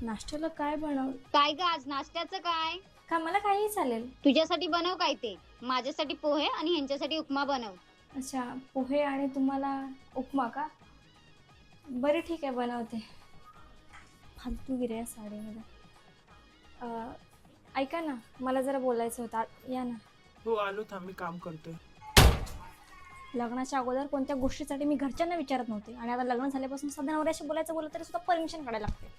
नाश्त्याला काय बनव? काय ग आज नाश्त्याचं काय? का मला काही चालेल. तुझ्यासाठी बनव काय ते. माझ्यासाठी पोहे आणि ह्यांच्यासाठी उपमा बनव. अच्छा, पोहे आणि तुम्हाला उपमा का? बरं ठीक आहे, बनवते. फालतूगिरी आहे साडीमध्ये. ऐका ना, मला जरा बोलायचं होतं. या ना. हो आलो, थांब मी काम करतोय. लग्नाच्या अगोदर कोणत्या गोष्टीसाठी मी घरच्यांना विचारत नव्हते आणि आता लग्न झाल्यापासून साध्या नवऱ्याशी बोलायचं बोललं तरी सुद्धा परमिशन काढायला लागते.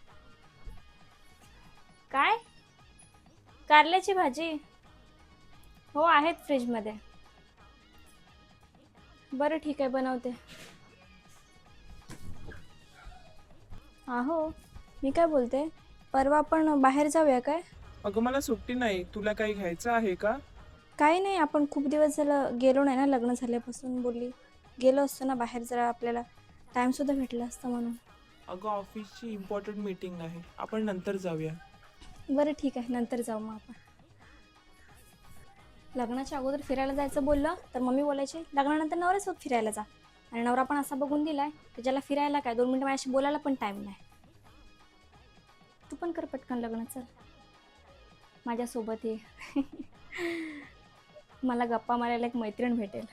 काय? कारल्याची भाजी? हो, आहेत फ्रीजमध्ये. बरं ठीक आहे, बनवते. हो, मी काय बोलते, परवा आपण बाहेर जाऊया काय? अगं मला सुट्टी नाही, तुला काही घ्यायचं आहे का? काही नाही, आपण खूप दिवस झालं गेलो नाही ना, लग्न झाल्यापासून. बोलली गेलो असतो ना बाहेर, जरा आपल्याला टाईमसुद्धा भेटला असता म्हणून. अगं ऑफिसची इम्पॉर्टंट मीटिंग आहे, आपण नंतर जाऊया. बरं ठीक आहे, नंतर जाऊ मग आपण. लग्नाच्या अगोदर फिरायला जायचं बोललं तर मम्मी बोलायची लग्नानंतर नवऱ्यासोबत फिरायला जा. आणि नवरा पण असा बघून दिलाय की ज्याला फिरायला काय 2 मिनिटं माझ्याशी बोलायला पण टाईम नाही. तू पण कर पटकन लग्न, चल माझ्यासोबत ये. मला गप्पा मारायला एक मैत्रीण भेटेल.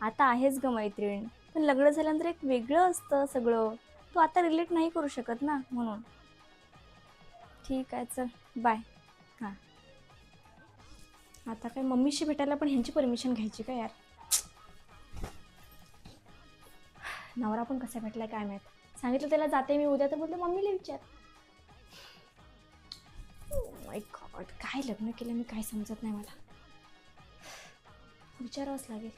आता आहेच ग मैत्रीण, पण लग्न झाल्यानंतर एक वेगळं असतं सगळं. तू आता रिलेट नाही करू शकत ना, म्हणून. ठीक आहे, चल बाय. हां, आता काय मम्मीशी भेटायला पण ह्यांची परमिशन घ्यायची का यार. नवरा पण कसा भेटलाय काय माहीत. सांगितलं त्याला जाते मी उद्या, तर बोलते मम्मीला विचार. माय गॉड, काय लग्न केलं मी, काय समजत नाही मला. विचारावंच लागेल.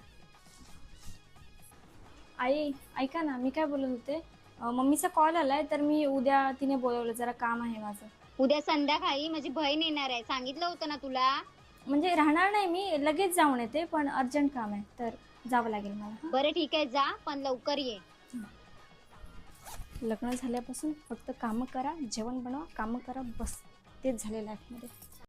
आई ऐका ना, मी काय बोलत होते, मम्मीचा कॉल आलाय, तर मी उद्या, तिने बोलवलं, जरा काम आहे माझं. उद्या संध्याकाळी माझी बहीण येणार आहे, सांगितलं होतं ना तुला. म्हणजे राहणार नाही मी, लगेच जाऊन येते, पण अर्जंट काम आहे तर जावं लागेल मला. बरं ठीक आहे, जा पण लवकर ये. लग्न झाल्यापासून फक्त कामं करा, जेवण बनवा, कामं करा, बस तेच झाले लाईफमध्ये.